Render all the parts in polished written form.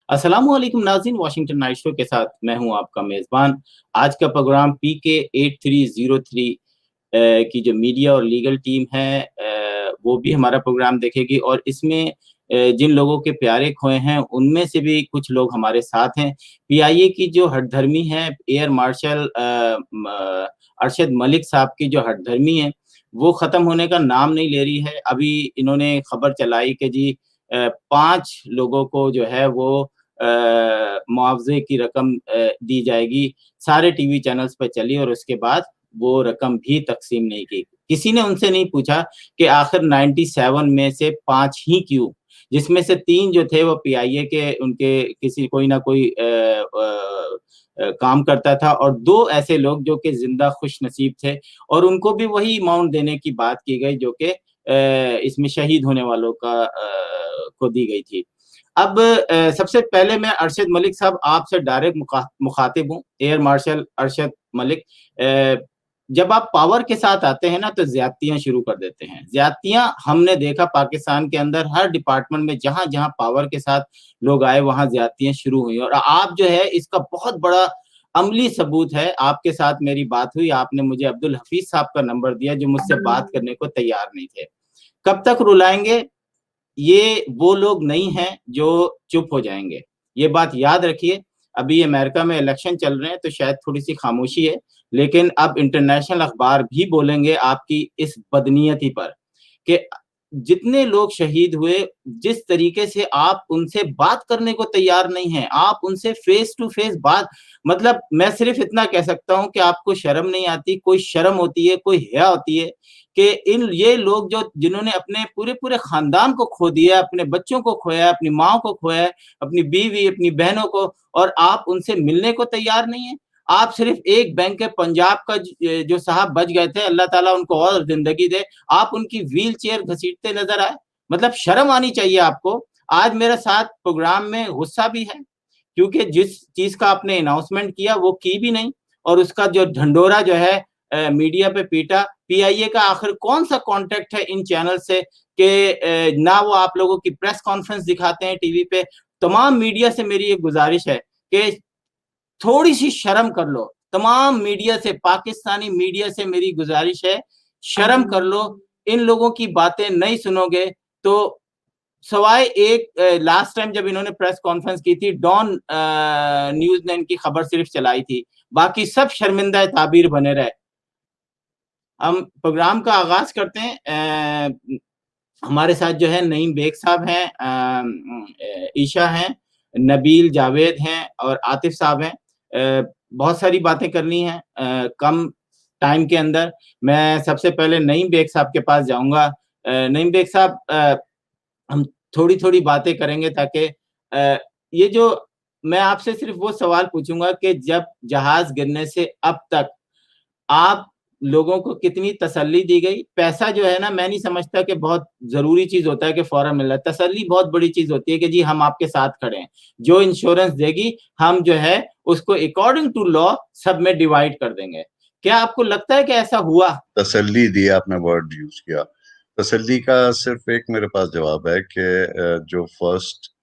अस्सलामुअलैकुम नाज़रीन, Washington night show के साथ मैं हूं आपका मेज़बान। आज का प्रोग्राम पीके 8303 की जो मीडिया और लीगल टीम है वो भी हमारा प्रोग्राम देखेगी और इसमें जिन लोगों के प्यारे खोए हैं उनमें से भी कुछ लोग हमारे साथ हैं। पीआईए की जो हठधर्मी है एयर मार्शल अरशद मलिक साहब की जो हठधर्मी है वो ख़त्म होने का नाम नहीं ले रही है। अभी इन्होंने खबर चलाई कि जी 5 लोगों को जो है वो मुआवजे की रकम दी जाएगी। सारे टीवी चैनल्स पे चली और उसके बाद वो रकम भी तक़सीम नहीं की। किसी ने उनसे नहीं पूछा कि आखिर 97 में से 5 ही क्यों? जिसमें से 3 जो थे वो पीआईए के उनके किसी कोई ना कोई काम करता था और 2 ऐसे लोग जो कि ज़िंदा खुशनसीब थे और उनको भी वही अमाउंट देने की बात की गई जो कि इसमें शहीद होने वालों का को दी गई थी। अब सबसे पहले मैं अरशद मलिक साहब आपसे डायरेक्ट मुखातिब हूँ, एयर मार्शल अरशद मलिक। जब आप पावर के साथ आते हैं ना तो ज़्यादतियाँ शुरू कर देते हैं। ज़्यादतियाँ हमने देखा पाकिस्तान के अंदर हर डिपार्टमेंट में जहाँ-जहाँ पावर के साथ लोग आए वहाँ ज़्यादतियाँ शुरू हुई और आप जो है इसका बहुत बड़ा अमली सबूत है। आपके साथ मेरी बात हुई, आपने मुझे अब्दुल हफीज़ साहब का नंबर दिया जो मुझसे बात करने को तैयार नहीं थे। कब तक रुलाएँगे? ये वो लोग नहीं हैं जो चुप हो जाएँगे। ये बात याद रखिए, अभी अमेरिका में इलेक्शन चल रहे हैं तो शायद थोड़ी-सी खामोशी है, लेकिन अब इंटरनेशनल अखबार भी बोलेंगे आपकी इस बदनीयती पर कि जितने लोग शहीद हुए, जिस तरीके से आप उनसे बात करने को तैयार नहीं हैं, आप उनसे फेस टू फेस बात मतलब मैं सिर्फ़ इतना कह सकता हूँ कि आपको शर्म नहीं आती, कोई शर्म होती है, कोई हया होती है कि इन ये लोग जो जिन्होंने अपने पूरे-पूरे ख़ानदान को खो दिया, अपने बच्चों को खोया, अपनी माँ को खोया, अपनी बीवी, अपनी बहनों को और आप उनसे मिलने को तैयार नहीं हैं। आप सिर्फ़ एक बैंक के पंजाब का जो साहब बच गए थे, अल्लाह ताला उनको और ज़िंदगी दे, आप उनकी व्हील चेयर घसीटते नज़र आए। मतलब शर्म आनी चाहिए आपको। आज मेरे साथ प्रोग्राम में गुस्सा भी है, क्योंकि जिस चीज़ का आपने अनाउंसमेंट किया वो की भी नहीं और उसका जो ढंढोरा जो है मीडिया पे पीटा। पीआईए का आखिर कौन-सा कॉन्टैक्ट है इन चैनल से कि ना वो आप लोगों की प्रेस कॉन्फ्रेंस दिखाते हैं टीवी पे। तमाम मीडिया से मेरी एक गुज़ारिश है कि थोड़ी-सी शर्म कर लो। तमाम मीडिया से, पाकिस्तानी मीडिया से मेरी गुज़ारिश है, शर्म कर लो। इन लोगों की बातें नहीं सुनोगे तो सवाए एक लास्ट टाइम जब इन्होंने प्रेस कॉन्फ्रेंस की थी, डॉन न्यूज़ ने इनकी खबर सिर्फ़ चलाई थी। बाकी सब शर्मिंदा ताबीर बने रहे। हम प्रोग्राम का आगाज़ करते हैं। हमारे साथ जो है नईम बेग साहब हैं, ईशा हैं, नबील जावेद हैं और आतिफ साहब हैं। बहुत सारी बातें करनी हैं कम टाइम के अंदर। मैं सबसे पहले नईम बेग साहब के पास जाऊँगा। नईम बेग साहब, हम थोड़ी-थोड़ी बातें करेंगे ताकि ये जो मैं आपसे सिर्फ़ वो सवाल पूछूँगा कि जब जहाज़ गिरने से अब तक आप लोगों को कितनी तसल्ली दी गई? पैसा जो है ना मैं नहीं समझता कि बहुत ज़रूरी चीज़ होता है कि फ़ौरन मिल रहा है। तसल्ली बहुत बड़ी चीज़ होती है कि जी हम आपके साथ खड़े हैं। जो इंश्योरेंस देगी हम जो है उसको अकॉर्डिंग टू लॉ सब में डिवाइड कर देंगे। क्या आपको लगता है कि ऐसा हुआ? तसल्ली दी, आपने वर्ड यूज किया। तसल्ली का सिर्फ एक मेरे पास जवाब है कि जो फर्स्ट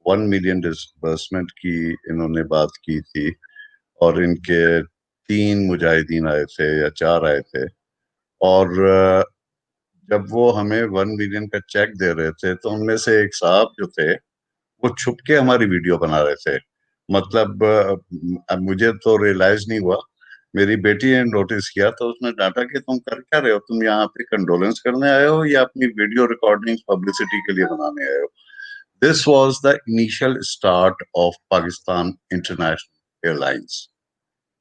1 मिलियन डिसबर्समेंट की इन्होंने बात की थी और इनके 3 मुजाहिदीन आए थे या 4 आए थे और जब वो हमें 1 मिलियन का चेक दे रहे थे तो उनमें से एक साहब जो थे वो छुप के हमारी वीडियो बना रहे थे। मतलब अब मुझे तो रियलाइज नहीं हुआ, मेरी बेटी ने नोटिस किया तो उसने डांटा कि तुम कर क्या रहे हो, तुम यहाँ पे कंडोलेंस करने आए हो या अपनी वीडियो रिकॉर्डिंग पब्लिसिटी के लिए बनाने आए हो। This was the initial start of Pakistan international airlines.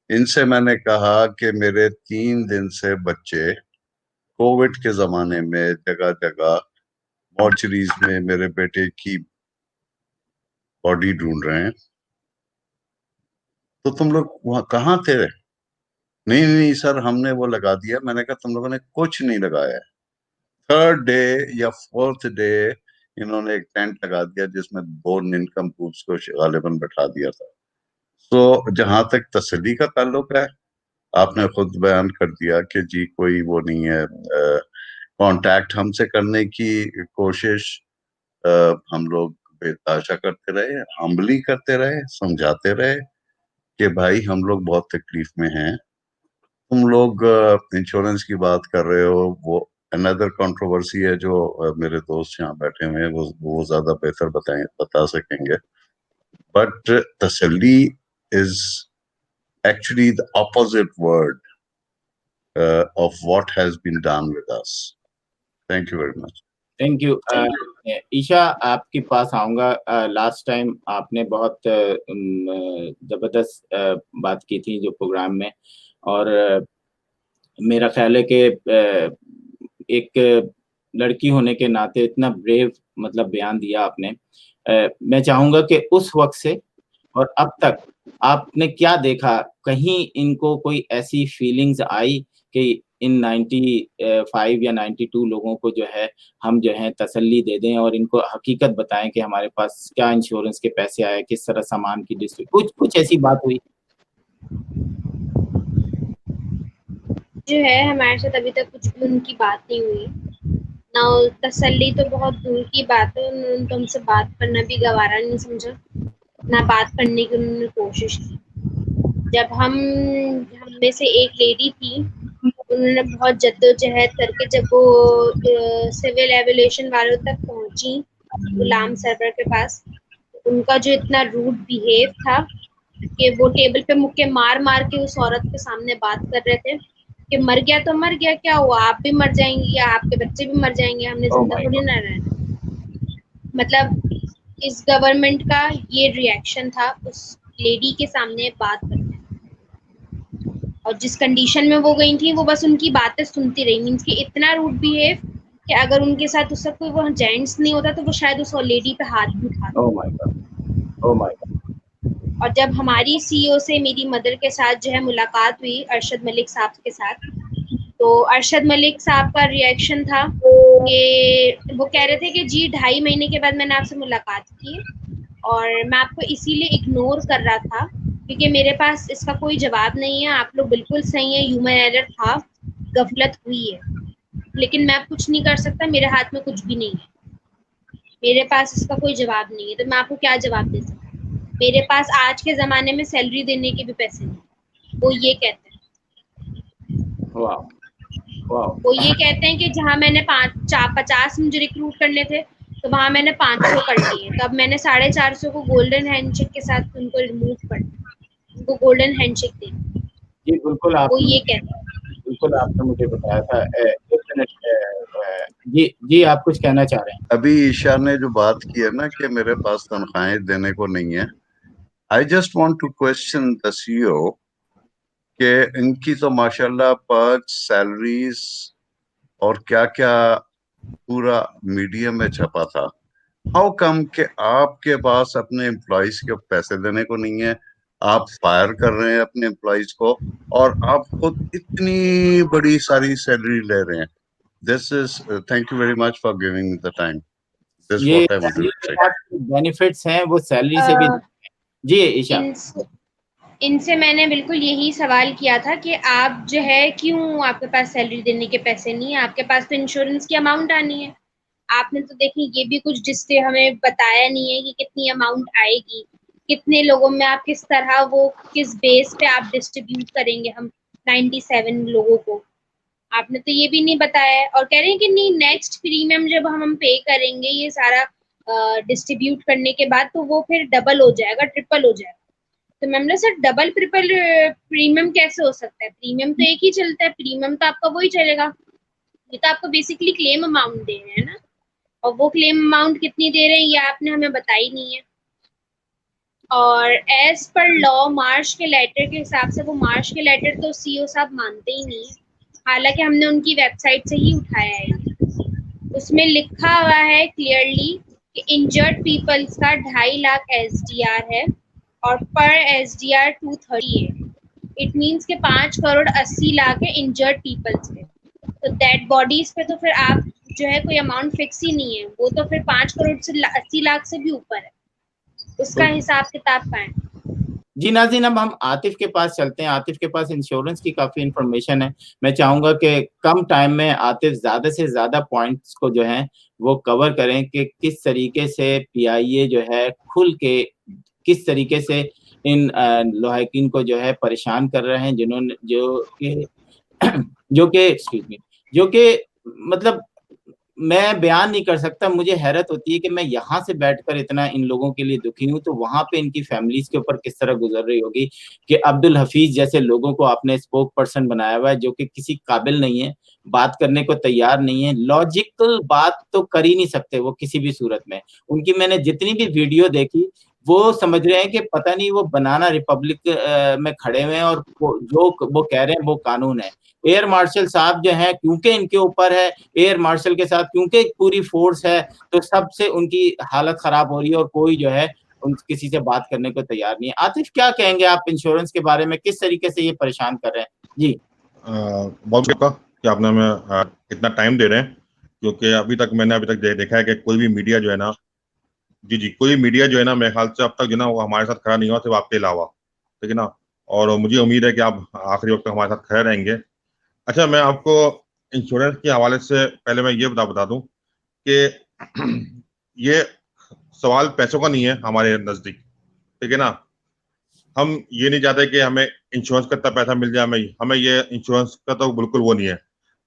इनसे मैंने कहा कि मेरे 3 दिन से बच्चे कोविड के जमाने में जगह जगह मॉर्चरीज में मेरे बेटे की बॉडी ढूंढ रहे हैं, तो तुम लोग वहां कहाँ थे? नहीं नहीं सर, हमने वो लगा दिया। मैंने कहा तुम लोगों ने कुछ नहीं लगाया है। थर्ड डे या फोर्थ डे इन्होंने एक टेंट लगा दिया जिसमें 2 निनकम्पूस को गालिबन बैठा दिया था। तो जहां तक तसल्ली का ताल्लुक है, आपने खुद बयान कर दिया कि जी कोई वो नहीं है। कांटेक्ट हमसे करने की कोशिश हम लोग बेतहाशा करते रहे, हम्बली करते रहे, समझाते रहे कि भाई हम लोग बहुत तकलीफ में हैं, तुम लोग इंश्योरेंस की बात कर रहे हो, वो अनदर कंट्रोवर्सी है जो मेरे दोस्त यहाँ बैठे हुए हैं वो ज्यादा बेहतर बता सकेंगे, बट तसल्ली is actually the opposite word of what has been done with us. Thank you very much. Thank you. Isha, आपके पास आऊंगा। लास्ट टाइम आपने बहुत जबरदस्त बात की थी जो प्रोग्राम में, और मेरा ख्याल है कि एक लड़की होने के नाते इतना ब्रेव मतलब बयान दिया आपने। मैं चाहूंगा कि उस वक्त से और अब तक आपने क्या देखा, कहीं इनको कोई ऐसी फीलिंग्स आई कि इन 95 या 92 लोगों को जो है हम जो है तसल्ली दे दें और इनको हकीकत बताएं कि हमारे पास क्या इंश्योरेंस के पैसे आए, किस तरह सामान की डिस्ट्रीब्यूट, कुछ ऐसी बात हुई? जो है हमारे साथ अभी तक कुछ भी उनकी बात नहीं हुई ना। तसल्ली तो बहुत दूर की बात है, उन्होंने तो हमसे बात करना भी गवारा नहीं समझा, ना बात करने की उन्होंने कोशिश की। जब हम में से एक लेडी थी, उन्होंने बहुत जद्दोजहद करके जब वो सिविल एविलेशन वालों तक पहुंची, गुलाम सरवर के पास, उनका जो इतना रूड बिहेव था कि वो टेबल पे मुक्के मार मार के उस औरत के सामने बात कर रहे थे कि मर गया तो मर गया, क्या हुआ, आप भी मर जाएंगी या आपके बच्चे भी मर जाएंगे, हमने जिंदा थोड़ी ना रहना। मतलब इस गवर्नमेंट का ये रिएक्शन था उस लेडी के सामने बात करने, और जिस कंडीशन में वो गई थी वो बस उनकी बातें सुनती रही। मीन्स कि इतना रूड बिहेव कि अगर उनके साथ उसका कोई वो जेंट्स नहीं होता तो वो शायद उस लेडी पे हाथ भी उठाता। Oh my God, oh my God. और जब हमारी सीईओ से मेरी मदर के साथ जो है मुलाकात हुई, अरशद मलिक साहब के साथ, तो अरशद मलिक साहब का रिएक्शन था कि वो कह रहे थे कि जी 2.5 महीने के बाद मैंने आपसे मुलाकात की और मैं आपको इसीलिए इग्नोर कर रहा था क्योंकि मेरे पास इसका कोई जवाब नहीं है, आप लोग बिल्कुल सही है, ह्यूमन एरर था, गफलत हुई है, लेकिन मैं अब कुछ नहीं कर सकता, मेरे हाथ में कुछ भी नहीं है, मेरे पास इसका कोई जवाब नहीं है, तो मैं आपको क्या जवाब दे सकता हूँ, मेरे पास आज के ज़माने में सैलरी देने के भी पैसे नहीं। वो ये कहते हैं, वाह वाह, वो ये कहते हैं कि जहाँ मैंने 50 मुझे रिक्रूट करने थे तो वहाँ मैंने 500 कर लिए, तो अब मैंने 450 को गोल्डन हैंडशेक के साथ उनको रिमूव कर, उनको गोल्डन हैंडशेक दे। जी बिल्कुल, वो आपने ये कहते हैं। बिल्कुल आपने मुझे बताया था। एक मिनट, जी जी, आप कुछ कहना चाह रहे हैं? अभी ईशा ने जो बात की है ना कि मेरे पास तनख्वाहें देने को नहीं है, I just want to question the CEO कि इनकी तो माशाल्लाह पर्क्स, सैलरीज और क्या क्या पूरा मीडिया में छपा था। हाउ कम कि आपके पास अपने एम्प्लॉइज के पैसे देने को नहीं है, आप फायर कर रहे हैं अपने एम्प्लॉइज को और आप खुद इतनी बड़ी सारी सैलरी ले रहे हैं। This is, thank you very much for giving me the time. This ये what I wanted salary to के से। साथ बेनिफिट्स हैं, वो सैलरी से भी। जी ईशा। इनसे मैंने बिल्कुल यही सवाल किया था कि आप जो है क्यों आपके पास सैलरी देने के पैसे नहीं है, आपके पास तो इंश्योरेंस की अमाउंट आनी है। आपने तो देखिए ये भी कुछ जिससे हमें बताया नहीं है कि कितनी अमाउंट आएगी, कितने लोगों में आप किस तरह वो किस बेस पे आप डिस्ट्रीब्यूट करेंगे हम 97 लोगों को, आपने तो ये भी नहीं बताया है। और कह रहे हैं कि नहीं नेक्स्ट प्रीमियम जब हम पे करेंगे ये सारा डिस्ट्रीब्यूट करने के बाद तो वो फिर डबल हो जाएगा, ट्रिपल हो जाएगा। तो मैम ने सर डबल ट्रिपल प्रीमियम कैसे हो सकता है, प्रीमियम तो एक ही चलता है, प्रीमियम तो आपका वही चलेगा, ये तो आपको बेसिकली क्लेम अमाउंट दे रहे हैं ना, और वो क्लेम अमाउंट कितनी दे रहे हैं ये आपने हमें बताई नहीं है। और एज पर लॉ मार्च के लेटर के हिसाब से वो मार्च के लेटर तो सीईओ साहब मानते ही नहीं है, हालांकि हमने उनकी वेबसाइट से ही उठाया है। उसमें लिखा हुआ है क्लियरली कि इंजर्ड पीपल्स का 2.5 लाख एसडीआर है और पर एसडीआर 230 है। इट मीन्स के 5 करोड़ 80 लाख है इंजर्ड पीपल्स पे, तो डेड बॉडीज पे तो फिर आप जो है कोई अमाउंट फिक्स ही नहीं है, वो तो फिर 5 करोड़ से 80 लाख से भी ऊपर है, उसका हिसाब किताब का है। जी नाज़रीन, अब हम आतिफ के पास चलते हैं। आतिफ के पास इंश्योरेंस की काफ़ी इन्फॉर्मेशन है। मैं चाहूँगा कि कम टाइम में आतिफ ज़्यादा से ज़्यादा पॉइंट्स को जो है वो कवर करें कि किस तरीके से पीआईए जो है खुल के किस तरीके से इन लौहाकिन को जो है परेशान कर रहे हैं, जिन्होंने जो कि एक्सक्यूज़ मी, जो कि मतलब मैं बयान नहीं कर सकता, मुझे हैरत होती है कि मैं यहाँ से बैठकर इतना इन लोगों के लिए दुखी हूँ, तो वहाँ पे इनकी फैमिलीज़ के ऊपर किस तरह गुज़र रही होगी कि अब्दुल हफ़ीज़ जैसे लोगों को आपने स्पोक पर्सन बनाया हुआ है, जो कि किसी काबिल नहीं है, बात करने को तैयार नहीं है, लॉजिकल बात तो कर ही नहीं सकते वो किसी भी सूरत में। उनकी मैंने जितनी भी वीडियो देखी, वो समझ रहे हैं कि पता नहीं वो बनाना रिपब्लिक में खड़े हुए हैं और जो वो कह रहे हैं वो कानून है। एयर मार्शल साहब जो हैं, क्योंकि इनके ऊपर है, एयर मार्शल के साथ क्योंकि पूरी फोर्स है, तो सबसे उनकी हालत खराब हो रही है और कोई जो है किसी से बात करने को तैयार नहीं है। आतिफ, क्या कहेंगे आप इंश्योरेंस के बारे में, किस तरीके से ये परेशान कर रहे हैं? जी। बहुत शुक्रिया कि आपने हमें इतना टाइम दे रहे हैं, क्योंकि मैंने अभी तक देखा है कि कोई भी मीडिया जो है ना, जी कोई मीडिया जो है ना, मेरे ख्याल से अब तक जो है ना वो हमारे साथ खड़ा नहीं हुआ, सिर्फ आपके अलावा, ठीक है ना। और मुझे उम्मीद है कि आप आखिरी वक्त तक हमारे साथ खड़े रहेंगे। अच्छा, मैं आपको इंश्योरेंस के हवाले से पहले मैं ये बता दूं कि ये सवाल पैसों का नहीं है हमारे नजदीक, ठीक है ना। हम ये नहीं चाहते कि हमें इंश्योरेंस का इतना पैसा मिल जाए, हमें ये इंश्योरेंस का तो बिल्कुल वो नहीं है।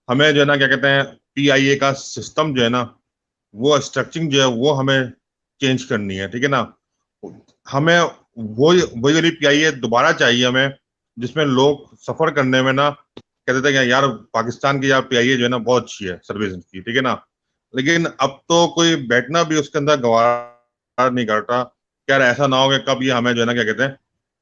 हमें जो है ना, क्या कहते हैं, पीआईए का सिस्टम जो है ना, वो स्ट्रक्चरिंग जो है वो हमें चेंज करनी है, ठीक है ना। हमें वही वही वाली पीआईए दोबारा चाहिए हमें, जिसमें लोग सफर करने में ना कहते थे कि यार पाकिस्तान की यार पीआईए जो है ना बहुत अच्छी है सर्विस की, ठीक है ना। लेकिन अब तो कोई बैठना भी उसके अंदर गवार नहीं करता, यार ऐसा ना हो कि कब ये हमें जो है ना, क्या कहते हैं,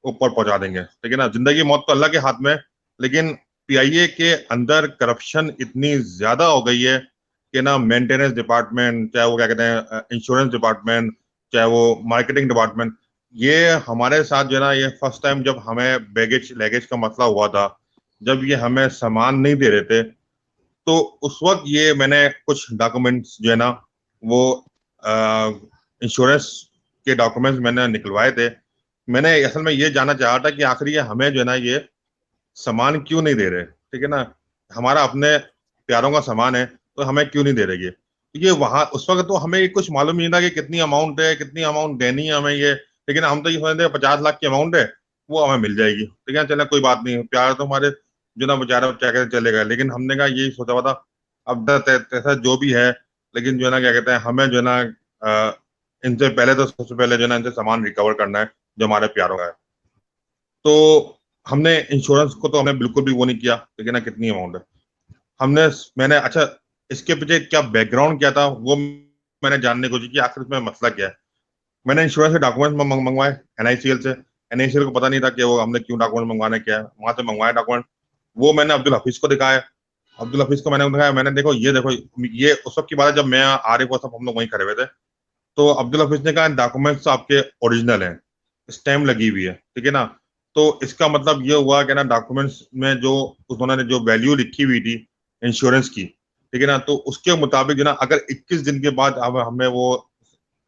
ऊपर पहुंचा देंगे, ठीक है ना। जिंदगी मौत तो अल्लाह के हाथ में, लेकिन पीआईए के अंदर करप्शन इतनी ज्यादा हो गई है कि ना मेंटेनेंस डिपार्टमेंट, चाहे वो क्या कहते हैं इंश्योरेंस डिपार्टमेंट, चाहे वो मार्केटिंग डिपार्टमेंट, ये हमारे साथ जो है ना, ये फर्स्ट टाइम जब हमें बैगेज लगेज का मसला हुआ था, जब ये हमें सामान नहीं दे रहे थे, तो उस वक्त ये मैंने कुछ डॉक्यूमेंट्स जो है ना वो इंश्योरेंस के डॉक्यूमेंट्स मैंने निकलवाए थे। मैंने असल में ये जानना चाहा था कि आखिर ये हमें जो है ना ये सामान क्यों नहीं दे रहे, ठीक है ना। हमारा अपने प्यारों का सामान है, तो हमें क्यों नहीं दे रहे ये वहां उस वक्त तो हमें कुछ मालूम नहीं था कि कितनी अमाउंट है, कितनी अमाउंट देनी है हमें ये, लेकिन हम तो ये समझते हैं 50 लाख की अमाउंट है, वो हमें मिल जाएगी, ठीक है, चले कोई बात नहीं, प्यार तो हमारे जो ना बेचारा क्या कहते चलेगा। लेकिन हमने कहा यही सोचा हुआ था, अब ऐसा जो भी है, लेकिन जो है ना, क्या कहते हैं, हमें जो है ना इनसे पहले तो सबसे पहले जो है ना इनसे सामान रिकवर करना है जो हमारे प्यारों का है। तो हमने इंश्योरेंस को तो हमने बिल्कुल भी वो नहीं किया, लेकिन ना कितनी अमाउंट है मैंने अच्छा, इसके पीछे क्या बैकग्राउंड क्या था वो मैंने जानने की कोशिश की, आखिर में मसला क्या है। मैंने इंश्योरेंस के डॉक्यूमेंट मंगवाए एनआईसीएल से। एनआईसीएल को पता नहीं था कि वो हमने क्यों डॉक्यूमेंट मंगवाने, क्या है, वहां से मंगवाया डॉक्यूमेंट। वो मैंने अब्दुल हफीज को दिखाया। अब्दुल हफीज को मैंने दिखाया, मैंने देखो ये उस वक्त की बात है जब मैं आरिफ और सब हम लोग वहीं खड़े हुए थे। तो अब्दुल हफीज ने कहा डॉक्यूमेंट्स आपके ओरिजिनल हैं, स्टैम्प लगी हुई है, ठीक है ना। तो इसका मतलब ये हुआ कि ना डॉक्यूमेंट्स में जो उन्होंने जो वैल्यू लिखी हुई थी इंश्योरेंस की, ठीक है ना, तो उसके मुताबिक जो ना अगर 21 दिन के बाद हमें वो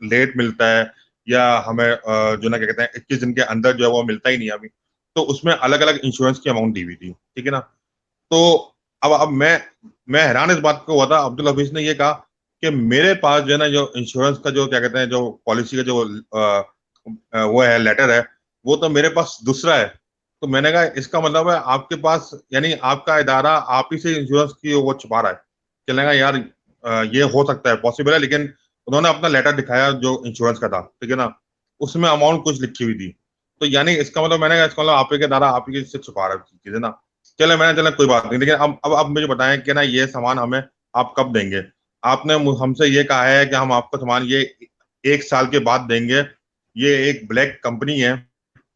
लेट मिलता है, या हमें जो ना क्या कहते हैं 21 दिन के अंदर जो है वो मिलता ही नहीं है अभी, तो उसमें अलग अलग इंश्योरेंस की अमाउंट दी हुई थी, ठीक है ना। तो अब मैं हैरान इस बात को हुआ था, अब्दुल हफीज ने ये कहा कि मेरे पास जो है ना जो इंश्योरेंस का जो क्या कहते हैं जो पॉलिसी का जो वो है लेटर है, वो तो मेरे पास दूसरा है। तो मैंने कहा इसका मतलब है आपके पास, यानी आपका इदारा आप ही से इंश्योरेंस की वो छुपा रहा है। चलेगा यार, ये हो सकता है, पॉसिबल है, लेकिन उन्होंने अपना लेटर दिखाया जो इंश्योरेंस का था, ठीक है ना, उसमें अमाउंट कुछ लिखी हुई थी। तो यानी इसका मतलब मैंने कहा इसका मतलब आप ही के इदारा आप ही से छुपा रहा है चीजें ना। चले कोई बात नहीं, लेकिन अब आप मुझे बताएं कि ना ये सामान हमें आप कब देंगे। आपने हमसे ये कहा है कि हम आपको सामान ये 1 साल के बाद देंगे। ये एक ब्लैक कंपनी है,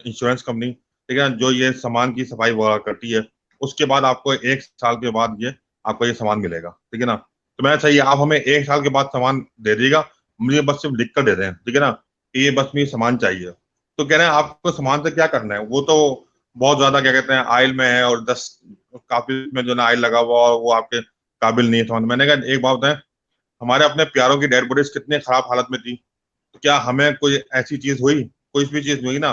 इंश्योरेंस कंपनी, ठीक है, जो ये सामान की सफाई वगैरह करती है। उसके बाद आपको 1 साल के बाद ये आपको ये सामान मिलेगा, ठीक है ना। तो मैं सही, आप हमें 1 साल के बाद सामान दे दीजिएगा, मुझे बस सिर्फ लिख कर दे दें, ठीक है ना, कि ये बस मुझे सामान चाहिए। तो कह रहे हैं आपको सामान से क्या करना है, वो तो बहुत ज्यादा क्या कहते हैं आयल में है, और 10 काफी में जो ना आयल लगा हुआ, और वो आपके काबिल नहीं है सामान। मैंने कहा एक बात बताएं, हमारे अपने प्यारों की डेड बॉडीज कितने खराब हालत में थी, तो क्या हमें कोई ऐसी चीज हुई, कोई भी चीज हुई ना,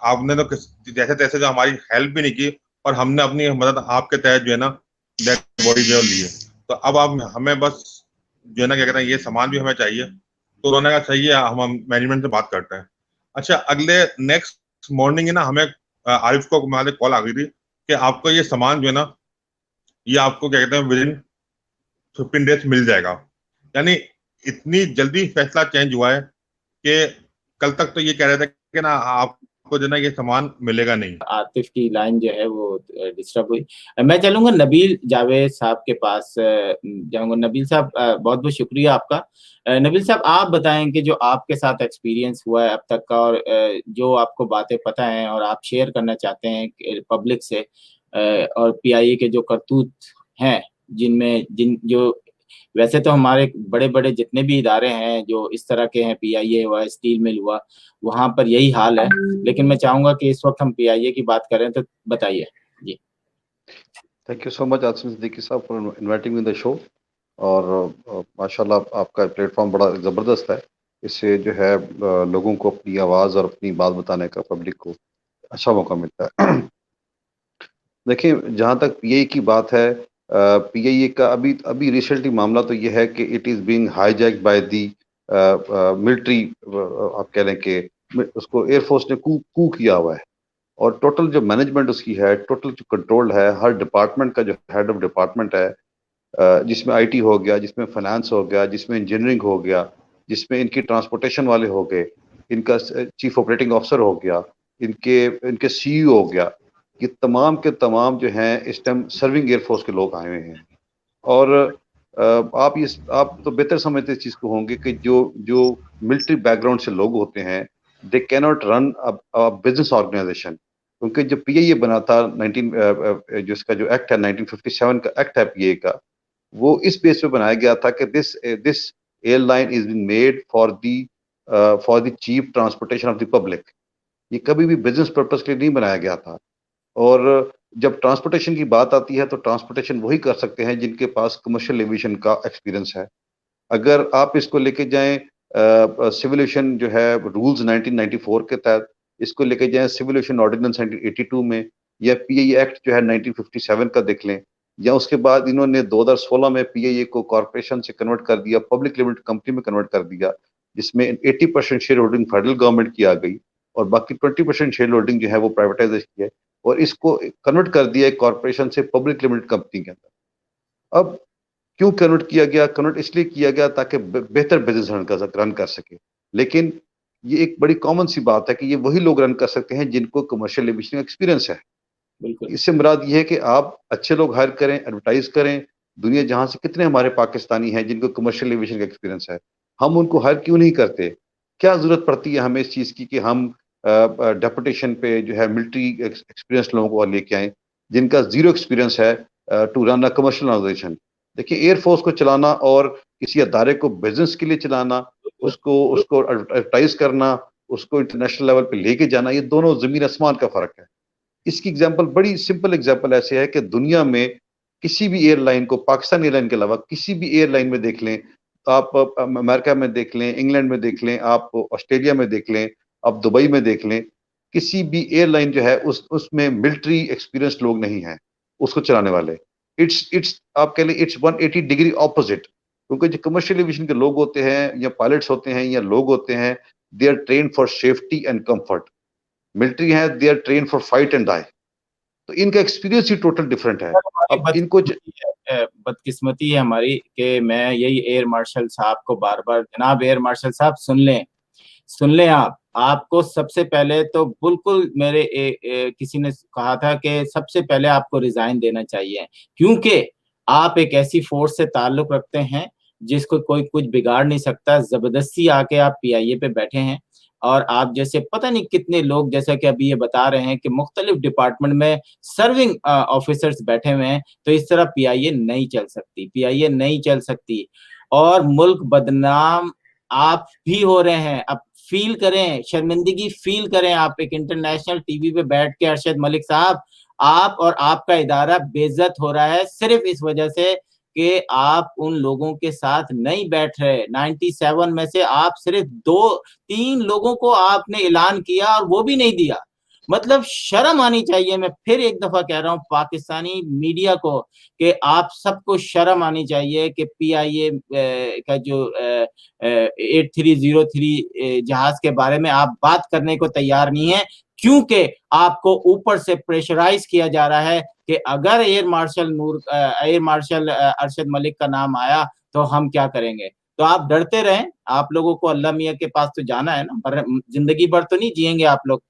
आपने तो जैसे तैसे जो हमारी हेल्प भी नहीं की, और हमने अपनी मदद आपके तहत जो है ना डेड बॉडी जो ली है। तो अब आप हमें बस जो है ना क्या कहते हैं, ये सामान भी हमें चाहिए। तो उन्होंने कहा सही है, हम मैनेजमेंट से बात करते हैं। अच्छा, अगले नेक्स्ट मॉर्निंग है ना, हमें आरिफ को हमारे कॉल आ गई थी कि आपको ये सामान जो है ना, ये आपको क्या कहते हैं विदिन 15 डेज मिल जाएगा। यानी इतनी जल्दी फैसला चेंज हुआ है कि कल तक तो ये कह रहे थे कि ना आपको जो है ना ये सामान मिलेगा नहीं। आतिफ की लाइन जो है वो डिस्टर्ब हुई। मैं चलूंगा नबील जावेद साहब के पास जाऊंगा। नबील साहब, बहुत बहुत शुक्रिया आपका। नबील साहब, आप बताएं कि जो आपके साथ एक्सपीरियंस हुआ है अब तक का, और जो आपको बातें पता हैं और आप शेयर करना चाहते हैं पब्लिक से, और पीआईए के जो करतूत हैं, जो वैसे तो हमारे बड़े बड़े जितने भी इदारे हैं जो इस तरह के हैं, पीआईए हुआ, स्टील मिल हुआ, वहां पर यही हाल है। लेकिन मैं चाहूंगा कि इस वक्त हम पीआईए की बात करें, तो बताइए जी। Thank you so much Asim Siddiqui साहब for inviting me the show. और माशाल्लाह आपका प्लेटफॉर्म बड़ा ज़बरदस्त है। इससे जो है लोगों को अपनी आवाज़ और अपनी बात बताने का, पब्लिक को अच्छा मौका मिलता है। देखिए, जहाँ तक पीआईए की बात है, पीआईए का अभी अभी रिसेंटली मामला तो ये है कि it is being hijacked by the military. आप कह लें कि उसको एयरफोर्स ने कू किया हुआ है, और टोटल जो मैनेजमेंट उसकी है, टोटल जो कंट्रोल है, हर डिपार्टमेंट का जो हेड ऑफ डिपार्टमेंट है, जिसमें आईटी हो गया, जिसमें फाइनेंस हो गया, जिसमें इंजीनियरिंग हो गया, जिसमें इनकी ट्रांसपोर्टेशन वाले हो गए, इनका चीफ ऑपरेटिंग ऑफिसर हो गया, इनके सीईओ हो गया, ये तमाम के तमाम जो हैं इस टाइम सर्विंग एयरफोर्स के लोग आए हुए हैं। और आप तो बेहतर समझते इस चीज़ को होंगे कि जो मिलिट्री बैकग्राउंड से लोग होते हैं, they can not run a business organisation. क्योंकि जो पीआईए बना था 19 जो इसका जो एक्ट है 1957 का एक्ट है पीआईए का, वो इस बेस पे बनाया गया था कि this airline is been made for the cheap transportation of the public. ये कभी भी बिजनेस पर्पस के लिए नहीं बनाया गया था। और जब ट्रांसपोर्टेशन की बात आती है तो ट्रांसपोर्टेशन वही कर सकते हैं जिनके पास कमर्शियल एविएशन का एक्सपीरियंस है। अगर आप इसको लेके जाएं सिविल एविएशन जो है रूल्स 1994 के तहत, इसको लेके जाएं सिविल एविएशन ऑर्डिनेंस 1982 में, या पीआईए एक्ट जो है 1957 का देख लें, या उसके बाद इन्होंने 2016 में पीआईए को कॉर्पोरेशन से कन्वर्ट कर दिया, पब्लिक लिमिटेड कंपनी में कन्वर्ट कर दिया, जिसमें 80% शेयर होल्डिंग फेडरल गवर्नमेंट की आ गई और बाकी 20% शेयर होल्डिंग जो है वो प्राइवेटाइज की है, और इसको कन्वर्ट कर दिया एक कॉर्पोरेशन से पब्लिक लिमिटेड कंपनी के अंदर। अब क्यों कन्वर्ट किया गया? कन्वर्ट इसलिए किया गया ताकि बेहतर बिजनेस रन कर सके। लेकिन ये एक बड़ी कॉमन सी बात है कि ये वही लोग रन कर सकते हैं जिनको कमर्शियल एविएशन का एक्सपीरियंस है। इससे मुराद ये है कि आप अच्छे लोग हायर करें, एडवर्टाइज करें। दुनिया जहां से कितने हमारे पाकिस्तानी हैं जिनको कमर्शियल एविएशन का एक्सपीरियंस है, हम उनको हायर क्यों नहीं करते? क्या जरूरत पड़ती है हमें इस चीज की कि हम डेपुटेशन पे जो है मिलिट्री एक्सपीरियंस लोगों को लेके आए जिनका जीरो एक्सपीरियंस है to run a commercial organisation? देखिए, एयरफोर्स को चलाना और किसी अदारे को बिजनेस के लिए चलाना, उसको एडवर्टाइज करना, उसको इंटरनेशनल लेवल पे लेके जाना, ये दोनों जमीन आसमान का फर्क है। इसकी एग्जांपल, बड़ी सिंपल एग्जांपल ऐसे है कि दुनिया में किसी भी एयरलाइन को, पाकिस्तान एयरलाइन के अलावा किसी भी एयरलाइन में देख लें, आप अमेरिका में देख लें, इंग्लैंड में देख लें, आप ऑस्ट्रेलिया में देख लें, आप दुबई में देख लें, किसी भी एयरलाइन जो है उसमें मिलिट्री एक्सपीरियंस लोग नहीं हैं उसको चलाने वाले। इट्स आप कह लें इट्स 180 डिग्री ऑपोजिट। क्योंकि जो कमर्शियल एविएशन के लोग होते हैं या पायलट्स होते हैं या लोग होते हैं, they are trained for safety and comfort. Military है, they are trained for fight and die. तो इनका एक्सपीरियंस ही टोटल डिफरेंट है। अब इनको बदकिस्मती है हमारी कि मैं यही एयर मार्शल साहब को बार बार, जनाब एयर मार्शल साहब सुन लें आपको सबसे पहले तो बिल्कुल मेरे किसी ने कहा था कि सबसे पहले आपको रिजाइन देना चाहिए, क्योंकि आप एक ऐसी फोर्स से ताल्लुक रखते हैं जिसको कोई कुछ बिगाड़ नहीं सकता। जबरदस्ती आके आप पीआईए पे बैठे हैं, और आप जैसे पता नहीं कितने लोग, जैसा कि अभी ये बता रहे हैं कि मुख्तलिफ डिपार्टमेंट में सर्विंग ऑफिसर्स बैठे हुए हैं, तो इस तरह पीआईए नहीं चल सकती, पीआईए नहीं चल सकती। और मुल्क बदनाम आप भी हो रहे हैं। अब फील करें, शर्मिंदगी फील करें। आप एक इंटरनेशनल टीवी पे बैठ के, अरशद मलिक साहब, आप और आपका इदारा बेइज्जत हो रहा है सिर्फ इस वजह से कि आप उन लोगों के साथ नहीं बैठ रहे। 97 में से आप सिर्फ 2-3 लोगों को आपने ऐलान किया और वो भी नहीं दिया। मतलब शर्म आनी चाहिए। मैं फिर एक दफा कह रहा हूँ पाकिस्तानी मीडिया को कि आप सबको शर्म आनी चाहिए कि PIA का जो 8303 जहाज के बारे में आप बात करने को तैयार नहीं है, क्योंकि आपको ऊपर से प्रेशराइज किया जा रहा है कि अगर एयर मार्शल अरशद मलिक का नाम आया तो हम क्या करेंगे। तो आप डरते रहें, आप लोगों को अल्लाह मियाँ के पास तो जाना है ना, पर जिंदगी भर तो नहीं जिएंगे आप लोग,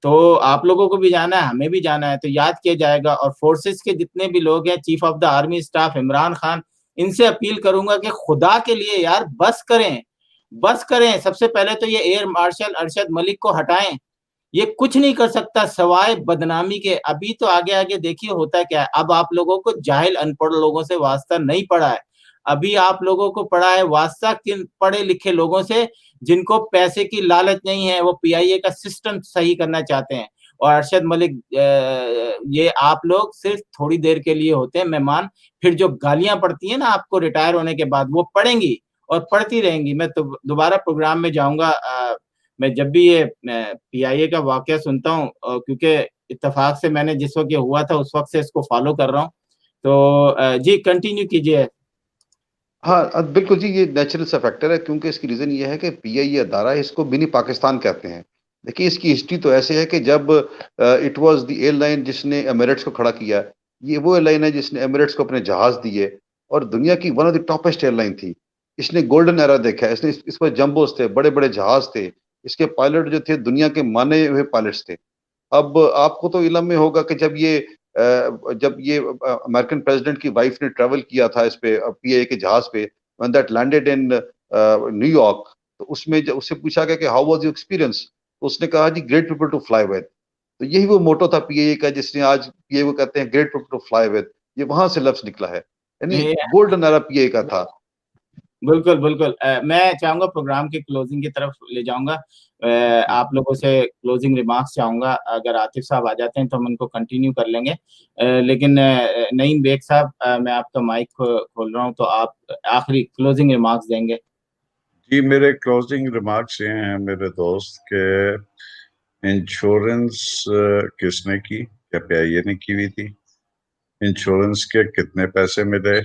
तो आप लोगों को भी जाना है, हमें भी जाना है, तो याद किया जाएगा। और फोर्सेस के जितने भी लोग हैं, chief of the army staff Imran Khan, इनसे अपील करूंगा कि खुदा के लिए यार बस करें, बस करें। सबसे पहले तो ये एयर मार्शल अरशद मलिक को हटाएं, ये कुछ नहीं कर सकता सवाए बदनामी के। अभी तो आगे आगे देखिए होता क्या है। अब आप लोगों को जाहिल अनपढ़ लोगों से वास्ता नहीं पड़ा है, अभी आप लोगों को पड़ा है वास्ता किन पढ़े लिखे लोगों से, जिनको पैसे की लालच नहीं है, वो PIA का सिस्टम सही करना चाहते हैं। और अरशद मलिक, ये आप लोग सिर्फ थोड़ी देर के लिए होते हैं मेहमान, फिर जो गालियां पड़ती हैं ना आपको रिटायर होने के बाद, वो पड़ेंगी और पड़ती रहेंगी। मैं तो दोबारा प्रोग्राम में जाऊंगा, मैं जब भी ये PIA का वाकया सुनता हूँ, क्योंकि इत्तेफाक से मैंने जिस वक्त ये हुआ था उस वक्त से इसको फॉलो कर रहा हूँ। तो जी कंटिन्यू कीजिए। हाँ, बिल्कुल जी, ये नेचुरल सा फैक्टर है, क्योंकि इसकी रीज़न ये है कि PIA अदारा है, इसको मिनी पाकिस्तान कहते हैं। देखिए, इसकी हिस्ट्री तो ऐसे है कि जब इट वाज़ द एयरलाइन जिसने एमिरेट्स को खड़ा किया, ये वो एयरलाइन है जिसने एमिरेट्स को अपने जहाज़ दिए और दुनिया की one of the toppest airline थी। इसने गोल्डन एरा देखा है, इसने इस पर जंबोज़ थे, बड़े-बड़े जहाज़ थे, इसके पायलट जो थे दुनिया के माने हुए पायलट्स थे। अब आपको तो इल्म में होगा कि जब ये अमेरिकन प्रेसिडेंट की वाइफ ने ट्रैवल किया था इस पे PIA के जहाज पे, when that landed in New York, तो उसमें जब उससे पूछा गया कि हाउ वाज योर एक्सपीरियंस, तो उसने कहा जी great people to fly with. तो यही वो मोटो था PIA का, जिसने आज PIA को कहते हैं great people to fly with. ये वहां से लफ्ज निकला है, यानी ये गोल्डन एरा PIA का था। बिल्कुल बिल्कुल, मैं चाहूंगा प्रोग्राम की क्लोजिंग की तरफ ले जाऊंगा। आप लोगों से क्लोजिंग रिमार्क्स चाहूंगा, अगर आतिफ साहब आ जाते हैं तो हम उनको कंटिन्यू कर लेंगे। लेकिन नईम बेग साहब, मैं आपका माइक खोल रहा हूं, तो आप आखिरी क्लोजिंग रिमार्क्स देंगे। जी, मेरे क्लोजिंग रिमार्क्स ये हैं मेरे दोस्त के, इंश्योरेंस किसने की, क्या PIA ने की हुई थी? इंश्योरेंस के कितने पैसे मिले,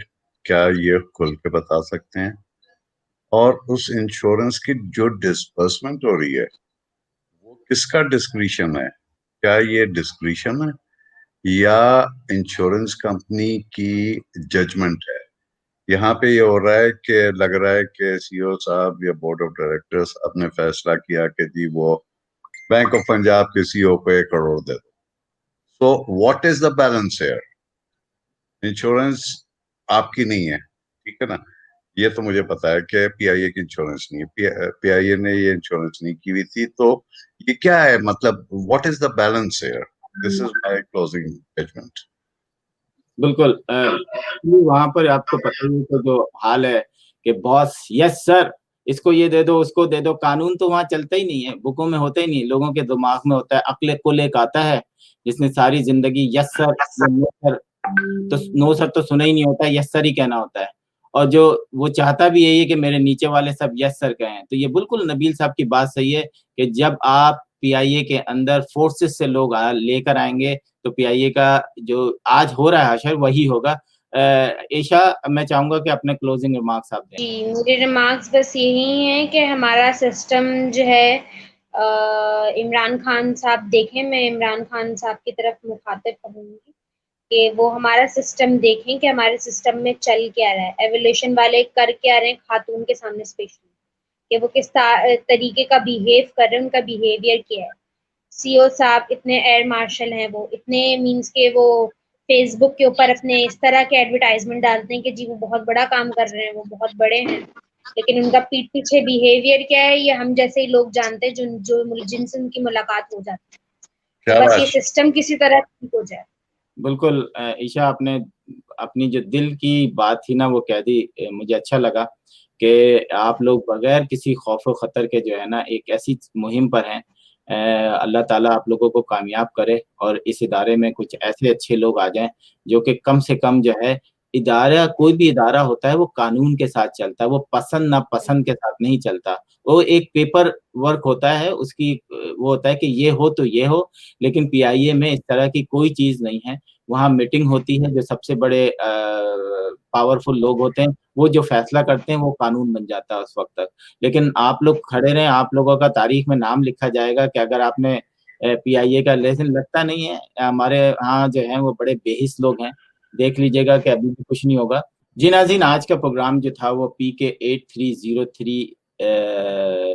क्या ये खुल के बता सकते हैं? और उस इंश्योरेंस की जो डिस्बर्समेंट हो रही है वो किसका डिस्क्रिशन है? क्या ये डिस्क्रिशन है या इंश्योरेंस कंपनी की जजमेंट है? यहाँ पे ये हो रहा है कि लग रहा है कि CEO साहब या बोर्ड ऑफ डायरेक्टर्स अपने फैसला किया कि जी वो बैंक ऑफ पंजाब के CEO को 1 करोड़ दे दो। So what is the balance here? Insurance आपकी नहीं है, ठीक है ना? ये तो मुझे पता है कि PIA की इंश्योरेंस नहीं है, PIA ने ये इंश्योरेंस नहीं की हुई थी, तो ये क्या है, मतलब what is the balance here? This is my closing judgement. बिल्कुल, वहां पर आपको पता ही है तो जो हाल है कि बॉस यस सर, इसको ये दे दो उसको दे दो, कानून तो वहां चलता ही नहीं है, बुकों में होता ही नहीं, लोगों के दिमाग में होता है। अक्ल कुल एक आता है जिसने सारी जिंदगी यस सर नो सर, तो नो सर तो सुना ही नहीं होता है, यस सर ही कहना होता है। और जो वो चाहता भी यही है कि मेरे नीचे वाले सब यस सर कहें। तो ये बिल्कुल नबील साहब की बात सही है कि जब आप PIA के अंदर फोर्सेस से लोग लेकर आएंगे तो PIA का जो आज हो रहा है हशर वही होगा। ईशा, मैं चाहूंगा कि अपने क्लोजिंग रिमार्क्स आप दें। जी, मेरे रिमार्क्स बस यही हैं कि हमारा सिस्टम जो है, इमरान खान साहब देखें, मैं इमरान खान साहब की तरफ मुखातिब कहूँगी कि वो हमारा सिस्टम देखें कि हमारे सिस्टम में चल क्या रहा है, एवोल्यूशन वाले कर क्या रहे हैं खातून के सामने स्पेशली, कि वो किस तरीके का बिहेव कर रहे हैं, उनका बिहेवियर क्या है। CEO साहब इतने एयर मार्शल हैं, वो इतने मीन्स के वो फेसबुक के ऊपर अपने इस तरह के एडवर्टाइजमेंट डालते हैं कि जी वो बहुत बड़ा काम कर रहे हैं, वो बहुत बड़े हैं, लेकिन उनका पीठ पीछे बिहेवियर क्या है ये हम जैसे ही लोग जानते हैं, जिनसे उनकी मुलाकात हो जाती है। क्या तो बस बात, ये सिस्टम किसी तरह ठीक हो जाए। बिल्कुल, ईशा आपने अपनी जो दिल की बात थी ना वो कह दी। मुझे अच्छा लगा कि आप लोग बगैर किसी खौफ व खतर के जो है ना एक ऐसी मुहिम पर हैं। अल्लाह ताला आप लोगों को कामयाब करे और इस इदारे में कुछ ऐसे अच्छे लोग आ जाएं जो कि कम से कम जो है इदारा, कोई भी इदारा होता है वो कानून के साथ चलता है, वो पसंद नापसंद के साथ नहीं चलता। वो एक पेपर वर्क होता है, उसकी वो होता है कि ये हो तो ये हो, लेकिन पीआईए में इस तरह की कोई चीज़ नहीं है। वहाँ मीटिंग होती है, जो सबसे बड़े पावरफुल लोग होते हैं, वो जो फैसला करते हैं वो कानून बन जाता है उस वक़्त तक। लेकिन आप लोग खड़े रहें, आप लोगों का तारीख में नाम लिखा जाएगा कि अगर आपने पीआईए का लेसन लगता नहीं है। हमारे यहाँ जो हैं वो बड़े बेहिस लोग हैं, देख लीजिएगा कि अभी भी कुछ नहीं होगा। जी नाज़रीन, आज का प्रोग्राम जो था वो PK 8303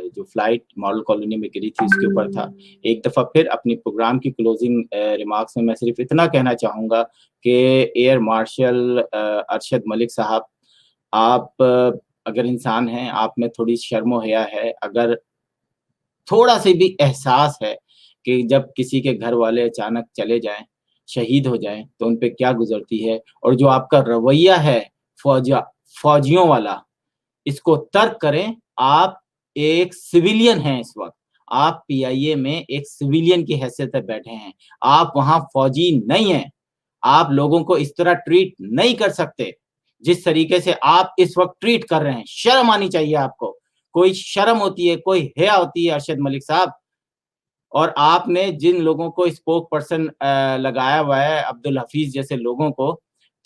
जो फ्लाइट मॉडल कॉलोनी में गिरी थी उसके ऊपर था। एक दफ़ा फिर अपनी प्रोग्राम की क्लोजिंग रिमार्क्स में मैं सिर्फ इतना कहना चाहूँगा कि एयर मार्शल अरशद मलिक साहब, आप अगर इंसान हैं, आप में थोड़ी शर्म-ओ-हया है, अगर थोड़ा-सा भी एहसास है कि जब किसी के घर वाले अचानक चले जाएँ, शहीद हो जाएँ, तो उन पे क्या गुज़रती है, और जो आपका रवैया है फौजियों वाला, इसको तर्क करें। आप एक सिविलियन हैं इस वक़्त, आप पीआईए में एक सिविलियन की हैसियत से बैठे हैं, आप वहाँ फौजी नहीं हैं। आप लोगों को इस तरह ट्रीट नहीं कर सकते, जिस तरीके से आप इस वक़्त ट्रीट कर रहे हैं। शर्म आनी चाहिए आपको, कोई शर्म होती है, कोई हया होती है अरशद मलिक साहब। और आपने जिन लोगों को स्पोक पर्सन लगाया हुआ है, अब्दुल हफीज़ जैसे लोगों को,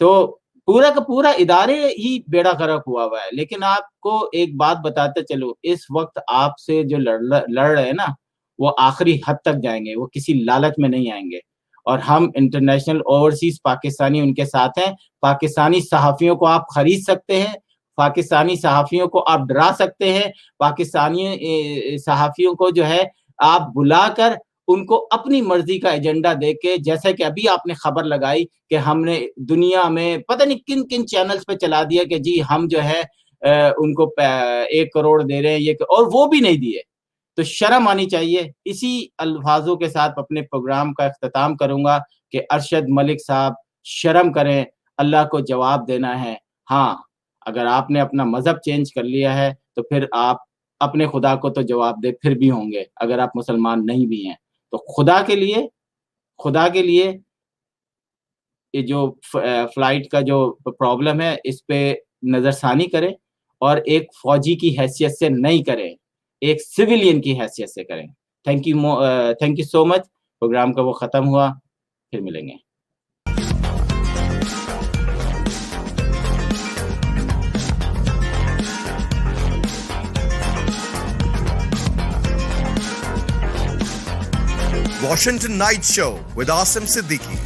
तो पूरा का पूरा इदारे ही बेड़ा गर्क हुआ हुआ है। लेकिन आपको एक बात बताते चलूँ, इस वक़्त आपसे जो लड़ रहे हैं ना, वो आखिरी हद तक जाएँगे, वो किसी लालच में नहीं आएँगे। और हम इंटरनेशनल ओवरसीज़ पाकिस्तानी उनके साथ हैं। पाकिस्तानी सहाफ़ियों को आप खरीद सकते हैं, पाकिस्तानी सहाफ़ियों को आप डरा सकते हैं, पाकिस्तानी सहाफ़ियों को जो है आप बुलाकर उनको अपनी मर्ज़ी का एजेंडा देके, जैसे कि अभी आपने खबर लगाई कि हमने दुनिया में पता नहीं किन-किन चैनल्स पे चला दिया कि जी हम जो है उनको 1 करोड़ दे रहे हैं, ये और वो भी नहीं दिए। तो शर्म आनी चाहिए। इसी अल्फाजों के साथ अपने प्रोग्राम का इख्तिताम करूँगा कि अरशद मलिक साहब शर्म करें, अल्लाह को जवाब देना है। हाँ, अगर आपने अपना मज़हब चेंज कर लिया है, तो फिर आप अपने खुदा को तो जवाब दे फिर भी होंगे, अगर आप मुसलमान नहीं भी हैं। तो खुदा के लिए ये जो फ्लाइट का जो प्रॉब्लम है, इस पे नज़रसानी करें और एक फ़ौजी की हैसियत से नहीं करें, एक सिविलियन की हैसियत से करें। Thank you so much. Programme का वो ख़त्म हुआ, फिर मिलेंगे। Washington Night Show with Asim Siddiqui.